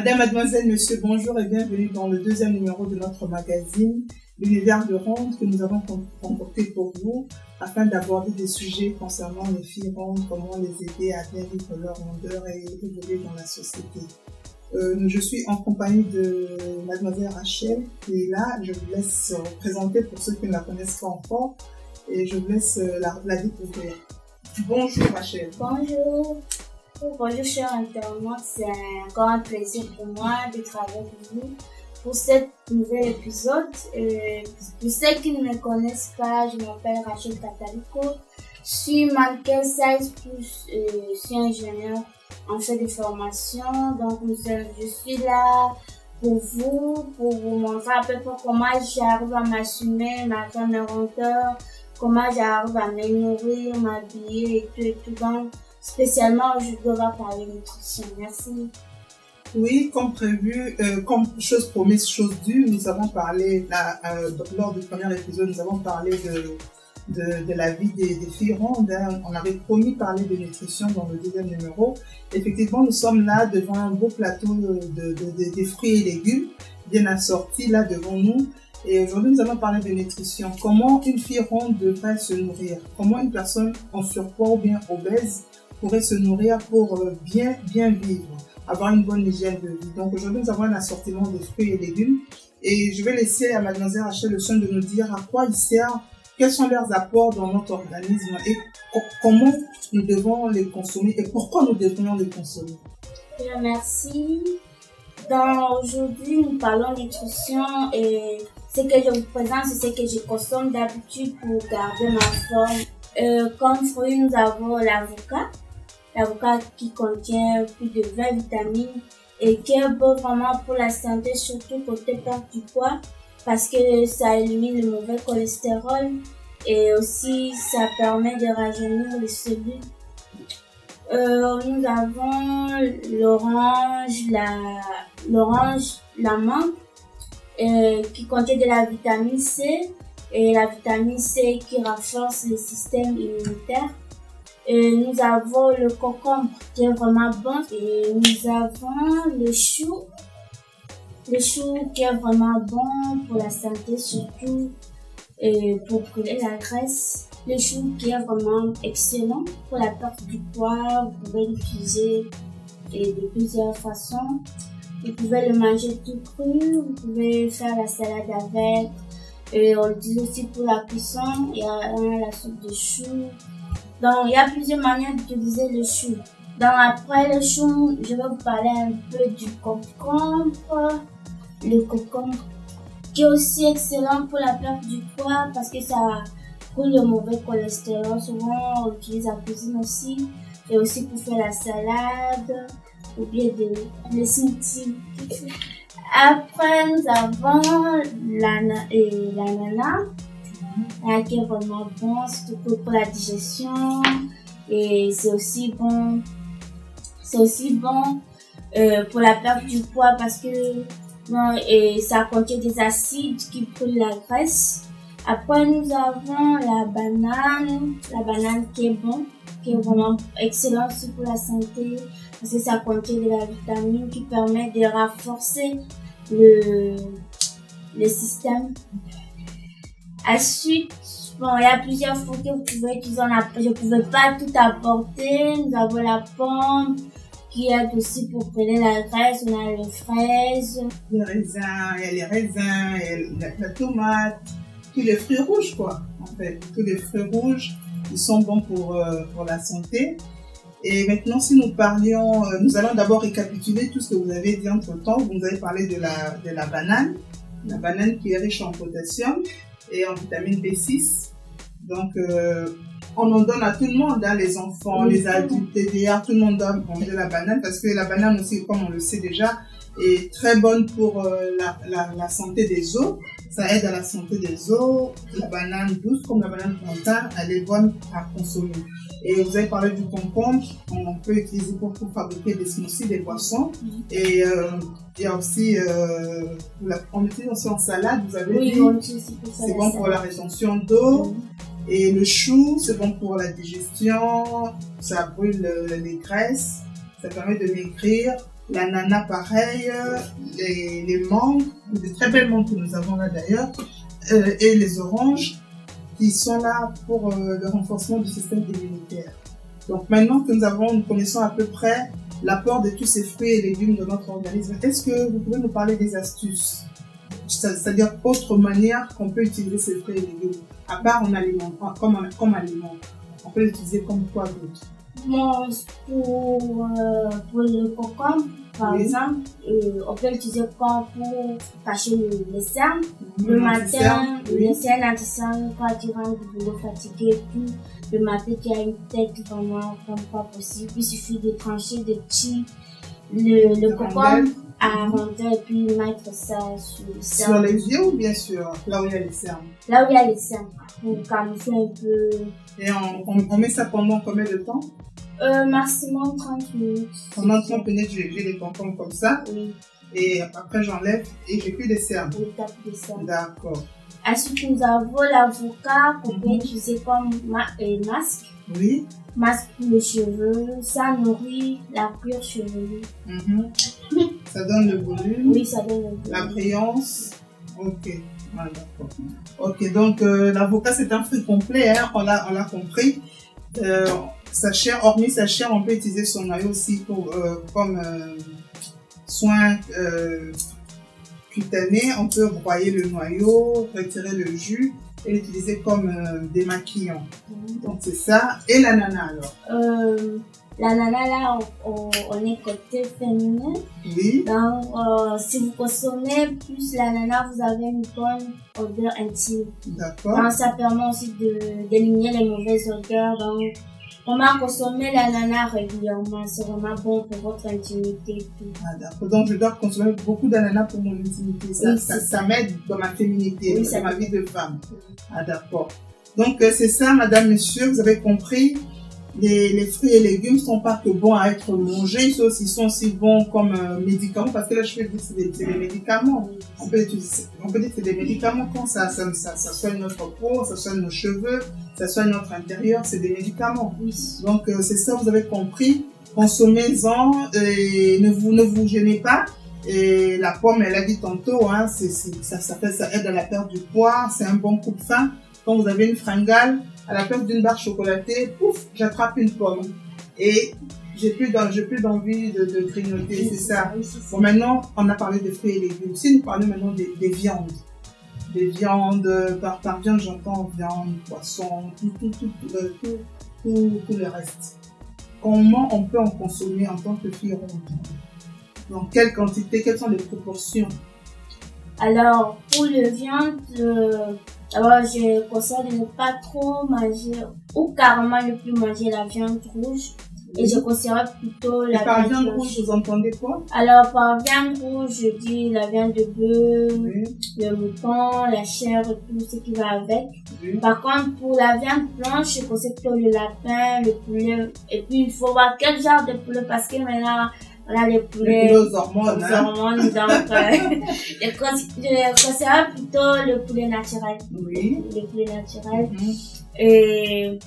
Madame, mademoiselle, monsieur, bonjour et bienvenue dans le deuxième numéro de notre magazine, l'univers de ronde que nous avons concocté pour vous afin d'aborder des sujets concernant les filles rondes, comment les aider à bien vivre leur rondeur et évoluer dans la société. Je suis en compagnie de mademoiselle Rachel qui est là. Je vous laisse se présenter pour ceux qui ne la connaissent pas encore et je vous laisse la découvrir. Bonjour Rachel. Bonjour. Bonjour chers internautes, c'est un grand plaisir pour moi d'être avec vous pour cet nouvel épisode. Pour ceux qui ne me connaissent pas, je m'appelle Rachel Catalico. Je suis mannequin 16+, je suis ingénieur en fait de formation. Donc je suis là pour vous montrer à peu près comment j'arrive à m'assumer, ma mes rondeurs, comment j'arrive à me nourrir, m'habiller et tout. Donc, spécialement, je dois parler de nutrition. Merci. Oui, comme prévu, comme chose promise, chose due, nous avons parlé, lors du premier épisode, nous avons parlé de la vie des filles rondes. On avait promis de parler de nutrition dans le deuxième numéro. Effectivement, nous sommes là devant un beau plateau de fruits et légumes, bien assortis là devant nous. Et aujourd'hui, nous allons parler de nutrition. Comment une fille ronde devrait se nourrir? Comment une personne en surpoids ou bien obèse pourrait se nourrir pour bien vivre, avoir une bonne hygiène de vie. Donc aujourd'hui, nous avons un assortiment de fruits et légumes et je vais laisser à mademoiselle Rachel le soin de nous dire à quoi ils servent, quels sont leurs apports dans notre organisme et comment nous devons les consommer et pourquoi nous devrions les consommer. Merci. Aujourd'hui, nous parlons nutrition et ce que je vous présente, c'est ce que je consomme d'habitude pour garder ma forme. Comme fruit, nous avons l'avocat. L'avocat qui contient plus de 20 vitamines et qui est bon vraiment pour la santé, surtout côté perte du poids, parce que ça élimine le mauvais cholestérol et aussi ça permet de rajeunir les cellules. Nous avons l'orange, la mangue, qui contient de la vitamine C et la vitamine C qui renforce le système immunitaire. Nous avons le concombre qui est vraiment bon et nous avons le chou qui est vraiment bon pour la santé, surtout pour brûler la graisse. Le chou qui est vraiment excellent pour la perte du poids. Vous pouvez l'utiliser de plusieurs façons. Vous pouvez le manger tout cru, vous pouvez faire la salade avec. On l'utilise aussi pour la cuisson. Il y a la soupe de chou. Donc, il y a plusieurs manières d'utiliser le chou. Donc, après le chou, je vais vous parler un peu du concombre. Le concombre qui est aussi excellent pour la perte du poids parce que ça brûle le mauvais cholestérol. Souvent, on l'utilise en cuisine aussi. Et aussi pour faire la salade ou bien des smoothies. Après, nous avons l'ananas. Qui est vraiment bon, surtout pour la digestion et c'est aussi bon pour la perte du poids parce que ça contient des acides qui brûlent la graisse. Après nous avons la banane qui est bon, qui est vraiment excellent aussi pour la santé parce que ça contient de la vitamine qui permet de renforcer le système. Ensuite, il y a plusieurs fruits que vous pouvez utiliser. Je ne pouvais pas tout apporter. Nous avons la pomme qui aide aussi pour brûler la graisse. On a les fraises. Les raisins, il y a les raisins, il y a la tomate, tous les fruits rouges quoi. En fait, tous les fruits rouges, ils sont bons pour la santé. Et maintenant, si nous parlions, nous allons d'abord récapituler tout ce que vous avez dit entre temps. Vous nous avez parlé de la banane qui est riche en potassium et en vitamine B6. Donc, on en donne à tout le monde, hein, les enfants, les adultes, TDA, tout le monde doit manger la banane parce que la banane aussi, comme on le sait déjà, est très bonne pour la santé des os. Ça aide à la santé des os. La banane douce, comme la banane plantain, elle est bonne à consommer. Et vous avez parlé du concombre, on peut l'utiliser pour fabriquer des smoothies, des boissons. Et il y a aussi, on l'utilise aussi en salade, vous avez dit. C'est bon pour la rétention d'eau. Et le chou, c'est bon pour la digestion, ça brûle les graisses, ça permet de maigrir L'ananas, pareil. Les mangues, des très belles mangues que nous avons là d'ailleurs. Et les oranges qui sont là pour le renforcement du système immunitaire. Donc maintenant que nous connaissons à peu près l'apport de tous ces fruits et légumes dans notre organisme, est-ce que vous pouvez nous parler des astuces? C'est-à-dire autre manière qu'on peut utiliser ces fruits et légumes, à part en aliment, comme aliment. On peut l'utiliser comme quoi d'autre? Bon, pour le concombre, par exemple, on peut l'utiliser comme pour cacher les cernes. Le matin, c'est un anti-cerne quand tu rentres du boulot fatigué et tout. Le matin, tu as une tête vraiment comme pas possible. Il suffit de trancher de petits le concombre à rondeur et puis mettre ça sur les cernes. Sur les yeux ou bien sûr là où il y a les cernes? Là où il y a les cernes, pour camoufler un peu. Et on met ça pendant combien de temps? Maximum 30 minutes. Pendant 30 minutes, j'ai les concombres comme ça. Oui. Et après, j'enlève et j'ai plus de cernes. Oui, t'as plus de cernes. D'accord. Ensuite, nous avons l'avocat qu'on peut utiliser comme masque. Oui. Masque pour les cheveux. Ça nourrit la cuir chevelue. Ça donne le volume. Oui, ça donne le volume. La brillance. Ok. Ah, d'accord. Ok, donc l'avocat, c'est un fruit complet, hein, on l'a compris. Sa chair, hormis sa chair, on peut utiliser son noyau aussi comme soin cutané. On peut broyer le noyau, retirer le jus et l'utiliser comme démaquillant. Donc c'est ça. Et l'ananas alors? L'ananas là, on est côté féminin. Oui. Donc si vous consommez plus l'ananas, vous avez une bonne odeur intime. D'accord. Donc ça permet aussi d'éliminer les mauvaises odeurs. Donc on va consommer l'ananas régulièrement, c'est vraiment bon pour votre intimité. Ah, d'accord. Donc je dois consommer beaucoup d'ananas pour mon intimité. Ça m'aide dans ma féminité, dans ma vie de femme. Ah, d'accord. Donc c'est ça, madame, monsieur, vous avez compris. Les fruits et légumes ne sont pas que bons à être mangés, ils sont aussi bons comme médicaments, parce que là je peux dire que c'est des médicaments. On peut dire que c'est des médicaments quand ça soigne notre peau, ça soigne nos cheveux, ça soigne notre intérieur, c'est des médicaments. Oui. Donc c'est ça, vous avez compris. Consommez-en et ne vous gênez pas. Et la pomme, elle a dit tantôt, hein, ça aide à la perte du poids, c'est un bon coupe-faim. Quand vous avez une fringale, à la place d'une barre chocolatée, pouf, j'attrape une pomme. Et j'ai plus d'envie de grignoter, c'est ça. Bon, maintenant, on a parlé des fruits et légumes. Si nous parlons maintenant des viandes. Des viandes, par viande, j'entends viande, poisson, tout le reste. Comment on peut en consommer en tant que fille ronde? Dans quelle quantité, quelles sont les proportions? Alors, pour le viande, alors je conseille de ne pas trop manger ou carrément ne plus manger la viande rouge. Et je conseillerais plutôt la viande rouge. Par viande rouge, vous entendez quoi? Alors, par viande rouge, je dis la viande de bœuf, le mouton, la chair et tout ce qui va avec. Par contre, pour la viande blanche, je conseille plutôt le lapin, le poulet. Et puis, il faut voir quel genre de poulet parce que maintenant, on a les poulets aux hormones, donc je conseillerais plutôt le poulet naturel. Oui. Le poulet naturel. Et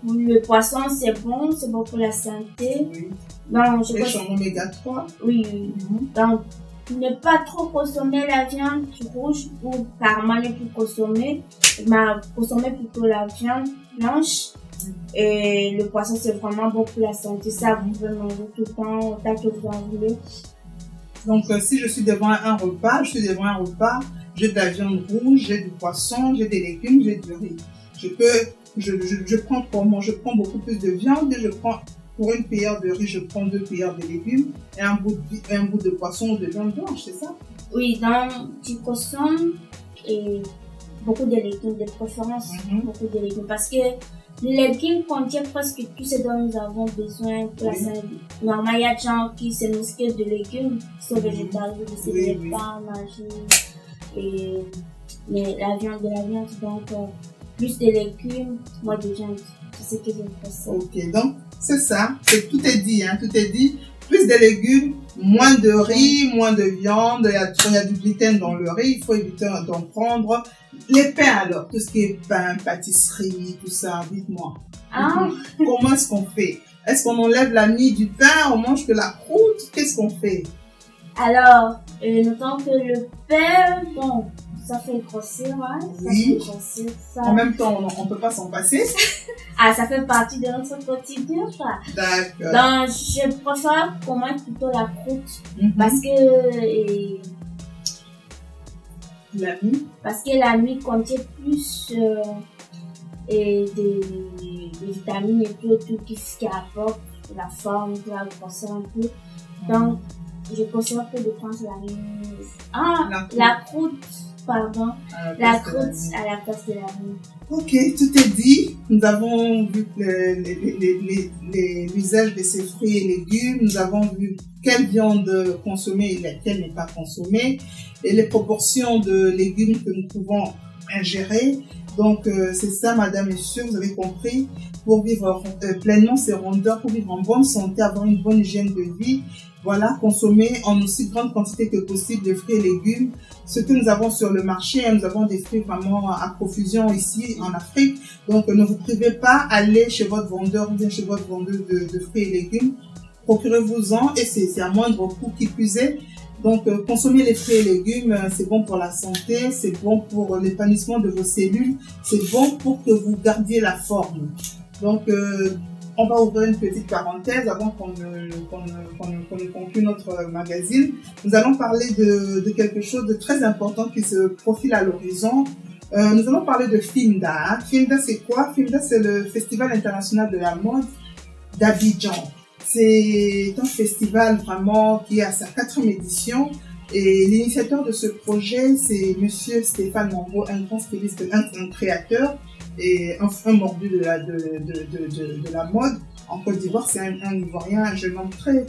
pour le poisson, c'est bon pour la santé. Oui. Donc, les oméga 3. Oui. Donc, ne pas trop consommer la viande rouge ou carrément ne plus consommer, mais consommer plutôt la viande blanche. Et le poisson, c'est vraiment bon pour la santé. Ça, vous pouvez manger tout le temps, autant que vous en voulez. Donc, si je suis devant un repas, j'ai de la viande rouge, j'ai du poisson, j'ai des légumes, j'ai du riz. Je prends beaucoup plus de viande et pour une cuillère de riz, je prends 2 cuillères de légumes et un bout de poisson ou de viande blanche, c'est ça? Oui, donc tu consommes beaucoup de légumes, de préférence, beaucoup de légumes, parce que les légumes contiennent presque tout ce dont nous avons besoin pour la santé. Normalement, il y a des gens qui se nourrissent que de légumes, qui sont végétariens, qui ne peuvent pas manger la viande, donc plus de légumes, moins de viande. C'est ce que je préfère. Ok, donc c'est ça, tout est dit, hein, tout est dit. Plus de légumes, moins de riz, moins de viande, il y a du gluten dans le riz, il faut éviter d'en prendre. Les pains alors, tout ce qui est pain, pâtisserie, tout ça, dites-moi. Comment est-ce qu'on fait? Est-ce qu'on enlève la mie du pain, on mange que la croûte? Qu'est-ce qu'on fait? Alors, notons que le pain, bon, ça fait grossir, ouais. Ça Oui. fait grossir, ça. En même temps, on ne peut pas s'en passer. Ah, ça fait partie de notre quotidien, ça. D'accord. Donc, je préfère qu'on mange plutôt la croûte. Mhm. Parce que la mie contient plus des vitamines et tout qui apporte la forme, qui va grossir un peu. Donc, je conseille que de prendre la mie. La croûte, pardon. La croûte à la place de la mie. Ok, tout est dit. Nous avons vu l'usage de ces fruits et légumes. Nous avons vu quelle viande consommer et laquelle n'est pas consommée. Et les proportions de légumes que nous pouvons ingérer. Donc, c'est ça, madame, monsieur, vous avez compris. Pour vivre pleinement ses rondeurs, pour vivre en bonne santé, avoir une bonne hygiène de vie, voilà, consommer en aussi grande quantité que possible de fruits et légumes. Ce que nous avons sur le marché, nous avons des fruits vraiment à profusion ici en Afrique. Donc, ne vous privez pas, allez chez votre vendeur ou bien chez votre vendeuse de fruits et légumes. Procurez-vous-en et c'est à moindre coût qui plus est. Donc, consommer les fruits et légumes, c'est bon pour la santé, c'est bon pour l'épanouissement de vos cellules, c'est bon pour que vous gardiez la forme. Donc, on va ouvrir une petite parenthèse avant qu'on ne conclue notre magazine. Nous allons parler de quelque chose de très important qui se profile à l'horizon. Nous allons parler de FIMDA. FIMDA, c'est quoi? FIMDA, c'est le Festival international de la mode d'Abidjan. C'est un festival vraiment qui est à sa 4e édition. Et l'initiateur de ce projet, c'est Monsieur Stéphane Mambo, un grand styliste, un créateur et un mordu de la mode. En Côte d'Ivoire, c'est un Ivoirien, un jeune homme très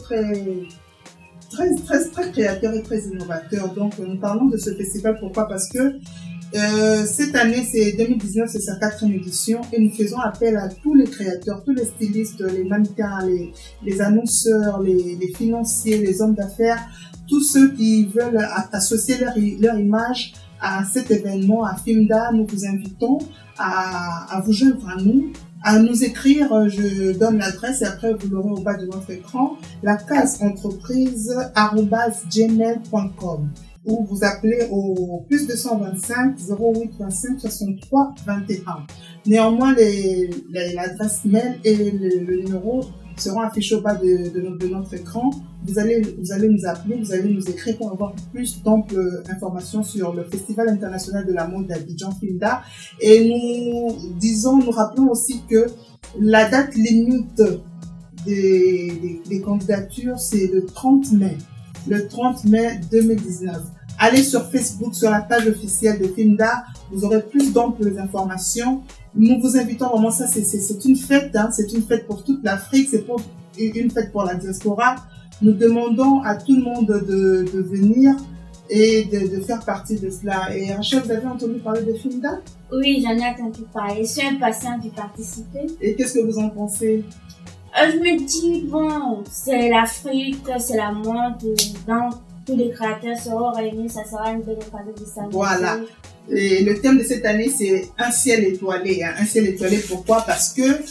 créateur et très innovateur. Donc, nous parlons de ce festival. Pourquoi? Parce que cette année, c'est 2019, c'est sa 4e édition et nous faisons appel à tous les créateurs, tous les stylistes, les mannequins, les annonceurs, les financiers, les hommes d'affaires, tous ceux qui veulent associer leur image à cet événement, à FIMDA. Nous vous invitons à vous joindre à nous écrire. Je donne l'adresse et après vous l'aurez au bas de votre écran, la case entreprise@gmail.com, ou vous appelez au plus 225 08 25 63 21. Néanmoins, l'adresse mail et le numéro seront affichés au bas de notre écran. Vous allez nous appeler, vous allez nous écrire pour avoir plus d'amples informations sur le Festival international de la mode d'Abidjan FIMDA. Et nous rappelons aussi que la date limite des candidatures, c'est le 30 mai. Le 30 mai 2019. Allez sur Facebook, sur la page officielle de FIMDA, vous aurez plus d'amples informations. Nous vous invitons vraiment, ça c'est une fête, hein, c'est une fête pour toute l'Afrique, c'est une fête pour la diaspora. Nous demandons à tout le monde de venir et de faire partie de cela. Et Rachel, vous avez entendu parler de FIMDA? Oui, j'en ai entendu parler. Je suis impatiente d'y participer. Et qu'est-ce que vous en pensez? Je me dis, bon, c'est l'Afrique, c'est la mode, donc tous les créateurs seront réunis, ça sera une belle occasion de s'amuser. Voilà. Et le thème de cette année, c'est un ciel étoilé. Hein. Un ciel étoilé, pourquoi? Parce que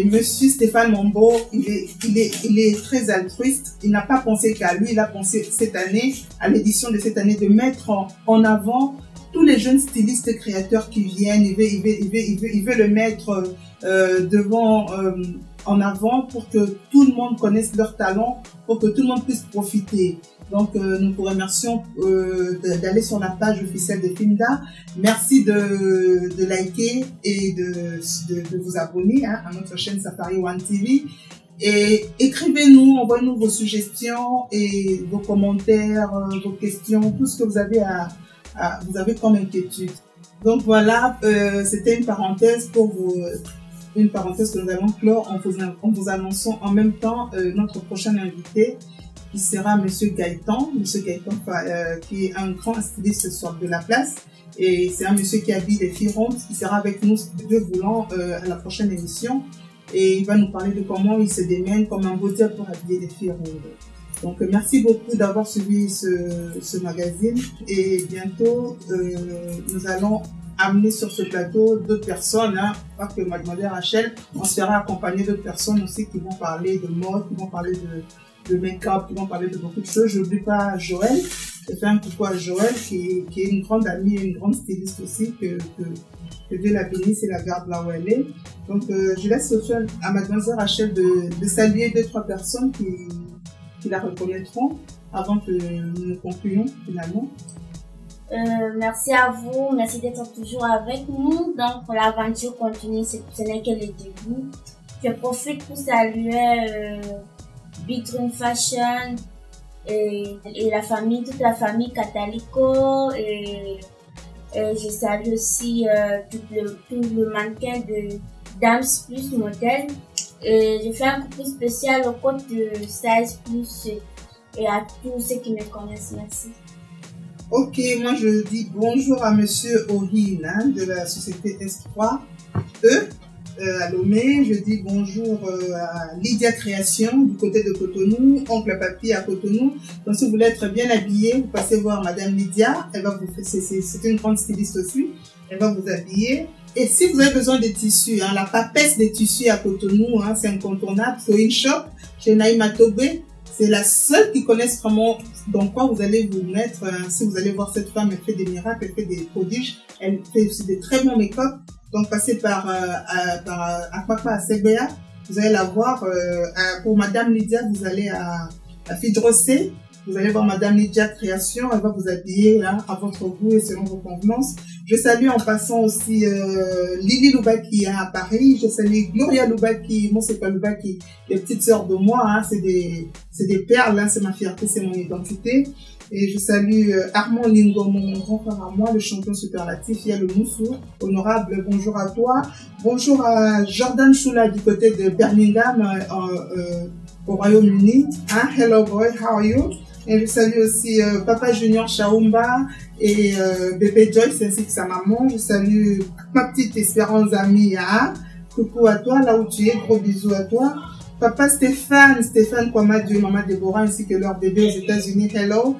Monsieur Stéphane Mambo, il est très altruiste. Il n'a pas pensé qu'à lui, il a pensé cette année, à l'édition de cette année, de mettre en avant tous les jeunes stylistes et créateurs qui viennent. Il veut le mettre en avant pour que tout le monde connaisse leur talent, pour que tout le monde puisse profiter. Donc, nous vous remercions d'aller sur la page officielle de FIMDA. Merci de liker et de vous abonner à notre chaîne Safari One TV. Et écrivez-nous, envoyez-nous vos suggestions et vos commentaires, vos questions, tout ce que vous avez vous avez comme inquiétude. Donc voilà, c'était une parenthèse une parenthèse que nous allons clore en vous annonçant en même temps notre prochain invité, qui sera Monsieur Gaëtan, qui est un grand styliste de la place. Et c'est un monsieur qui habille les filles rondes, qui sera avec nous, Dieu voulant, à la prochaine émission. Et il va nous parler de comment il se démène comme un beau dieu pour habiller les filles rondes. Donc, merci beaucoup d'avoir suivi ce magazine. Et bientôt, nous allons amener sur ce plateau d'autres personnes, hein, pas que Mademoiselle Rachel, on se fera accompagner d'autres personnes aussi qui vont parler de mode, qui vont parler de make-up, qui vont parler de beaucoup de choses. Je n'oublie pas Joël, je fais un coucou à Joël qui est une grande amie et une grande styliste aussi, que Dieu la bénisse et la garde là où elle est. Donc je laisse aussi à Mademoiselle Rachel de saluer 2-3 personnes qui la reconnaîtront avant que nous nous concluions finalement. Merci à vous, merci d'être toujours avec nous. Donc l'aventure continue, ce n'est que le début. Je profite pour saluer Big Dream Fashion et la famille, toute la famille Catalico, et je salue aussi tout le mannequin de Dams Plus Modèle. Je fais un coucou spécial au code de 16 Plus et à tous ceux qui me connaissent. Merci. Ok, moi je dis bonjour à Monsieur Ohin, hein, de la société S3E à Lomé. Je dis bonjour à Lydia Création du côté de Cotonou, Oncle Papy à Cotonou. Donc si vous voulez être bien habillé, vous passez voir Madame Lydia. Elle va vous faire, c'est une grande styliste aussi. Elle va vous habiller. Et si vous avez besoin de tissus, hein, la papesse des tissus à Cotonou, hein, c'est incontournable. Sewing Shop chez Naïma Tobé. C'est la seule qui connaisse vraiment dans quoi vous allez vous mettre. Si vous allez voir cette femme, elle fait des miracles, elle fait des prodiges, elle fait aussi des très bons make-up. Donc passez par Akpakpa à CBA, vous allez la voir. Pour Madame Lydia, vous allez à Fidrocé, vous allez voir Madame Lydia Création, elle va vous habiller hein, à votre goût et selon vos convenances. Je salue en passant aussi Lily Loubaki hein, à Paris. Je salue Gloria Loubaki, moi c'est pas Loubaki, les petites sœurs de moi, hein, c'est des perles, hein, c'est ma fierté, c'est mon identité. Et je salue Armand Lingo, mon grand frère à moi, le champion superlatif. Il y a le Moussou, honorable, bonjour à toi. Bonjour à Jordan Choula du côté de Birmingham au Royaume-Uni. Hein? Hello boy, how are you? Et je salue aussi Papa Junior Chaoumba et bébé Joyce ainsi que sa maman. Je salue ma petite Espérance amie. Hein? Coucou à toi, là où tu es, gros bisous à toi. Papa Stéphane Kwamadou et Maman Déborah ainsi que leur bébé aux États-Unis. Hello.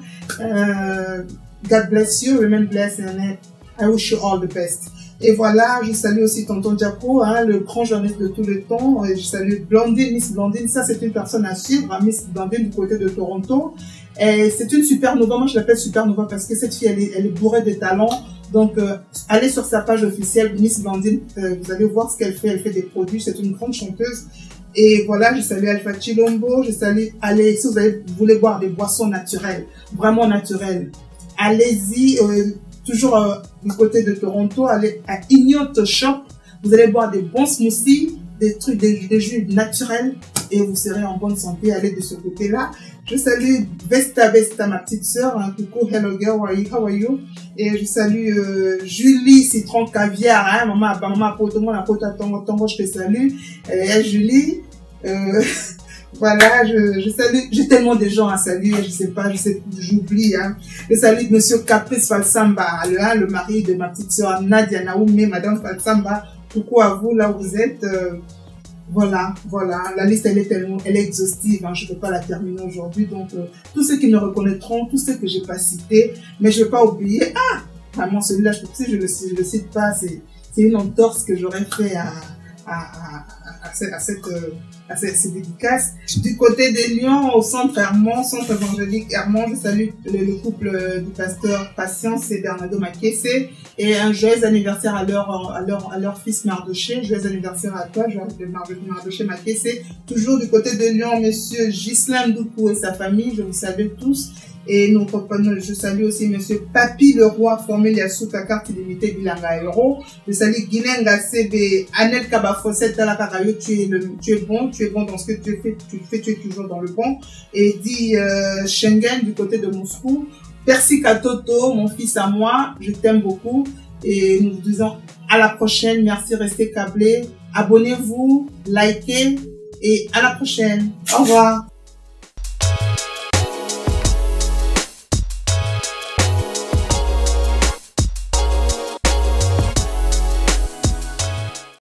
God bless you, remain blessed and I wish you all the best. Et voilà, je salue aussi Tonton Diapo, hein, le grand journaliste de tout le temps. Et je salue Blondine, Miss Blondine. Ça, c'est une personne à suivre, hein, Miss Blondine du côté de Toronto. Et c'est une supernova. Moi, je l'appelle supernova parce que cette fille, elle est bourrée de talent. Donc, allez sur sa page officielle, Miss Blondine. Vous allez voir ce qu'elle fait. Elle fait des produits. C'est une grande chanteuse. Et voilà, je salue Alpha Chilombo. Je salue, allez, si vous voulez boire des boissons naturelles, vraiment naturelles, allez-y. Toujours du côté de Toronto, allez à Ignot Shop, vous allez boire des bons smoothies, des trucs, des jus naturels et vous serez en bonne santé. Allez de ce côté-là. Je salue Vesta, ma petite sœur, hein, coucou, hello girl, how are you? Et je salue Julie Citron Caviar, hein, maman Poto, moi la Poto Tongo, je te salue. Et Julie, voilà, je salue, j'ai tellement de gens à saluer, j'oublie, hein. Je salue Monsieur Caprice Falsamba, le mari de ma petite soeur Nadia Naoumé, Madame Falsamba, coucou à vous, là où vous êtes, voilà, la liste elle est exhaustive, hein, je ne peux pas la terminer aujourd'hui, donc tous ceux qui me reconnaîtront, tous ceux que j'ai pas cités, mais je ne vais pas oublier, vraiment celui-là, si je le cite pas, c'est une entorse que j'aurais fait à ces dédicaces. Du côté des Lyon, au centre Hermont, centre évangélique Hermont, je salue le couple du pasteur Patience et Bernardo Makessé et un joyeux anniversaire à leur fils Mardoché. Joyeux anniversaire à toi, Mardoché Makessé. Toujours du côté de Lyon, monsieur Ghislain Doukou et sa famille, je vous salue tous. Et je salue aussi monsieur Papi Leroy, formé Liasouka, carte illimitée Bilanga Euro. Je salue Guinenga CB, Anel Kabafosset, Talakarayo, tu es bon dans ce que tu fais, tu es toujours dans le bon. Et dit Schengen du côté de Moscou. Percy Katoto, mon fils à moi, je t'aime beaucoup. Et nous vous disons à la prochaine, merci, restez câblés, abonnez-vous, likez et à la prochaine. Au revoir.